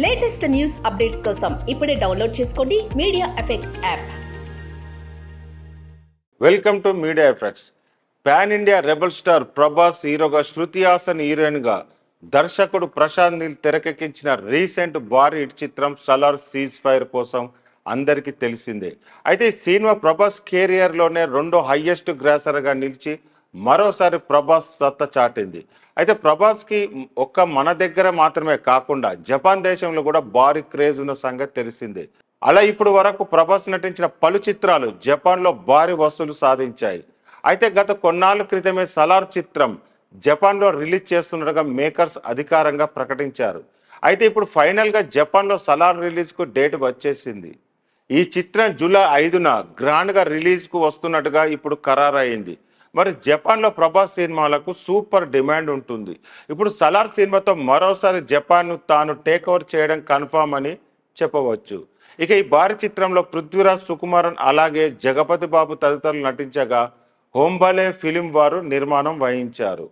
Latest news updates కోసం ఇప్పుడే download చేసుకోండి media effects app. Welcome to media effects. Pan India rebel star Prabhas హీరోగా, శృతి హాసన్ హీరోయిన్గా, దర్శకుడు ప్రశాంత్ నీల్ తెరకెక్కించిన రీసెంట్ భారీ హిట్ చిత్రం సలార్ సీజ్ ఫైర్ కోసం అందరికీ తెలిసిందే. అయితే ఈ సినిమా ప్రభాస్ కెరియర్లోనే రెండో హైయెస్ట్ గ్రాసర్గా నిలిచి మరోసారి ప్రభాస్ సత్తా చాటింది. అయితే ప్రభాస్కి ఒక్క మన దగ్గర మాత్రమే కాకుండా జపాన్ దేశంలో కూడా భారీ క్రేజ్ ఉన్న సంగతి తెలిసిందే. అలా ఇప్పుడు వరకు ప్రభాస్ నటించిన పలు చిత్రాలు జపాన్లో భారీ వసూలు సాధించాయి. అయితే గత కొన్నాళ్ళ క్రితమే సలార్ చిత్రం జపాన్లో రిలీజ్ చేస్తుండగా మేకర్స్ అధికారంగా ప్రకటించారు. అయితే ఇప్పుడు ఫైనల్గా జపాన్లో సలార్ రిలీజ్కు డేట్ వచ్చేసింది. ఈ చిత్రం జూలై 5న గ్రాండ్గా రిలీజ్కు వస్తున్నట్టుగా ఇప్పుడు ఖరారైంది. మరి జపాన్లో ప్రభాస్ సినిమాలకు సూపర్ డిమాండ్ ఉంటుంది. ఇప్పుడు సలార్ సినిమాతో మరోసారి జపాన్ను తాను టేక్ ఓవర్ చేయడం కన్ఫామ్ అని చెప్పవచ్చు. ఇక ఈ భారీ చిత్రంలో పృథ్వీరాజ్, సుకుమారన్ అలాగే జగపతి బాబు తదితరులు నటించగా హోంబలే ఫిలిం వారు నిర్మాణం వహించారు.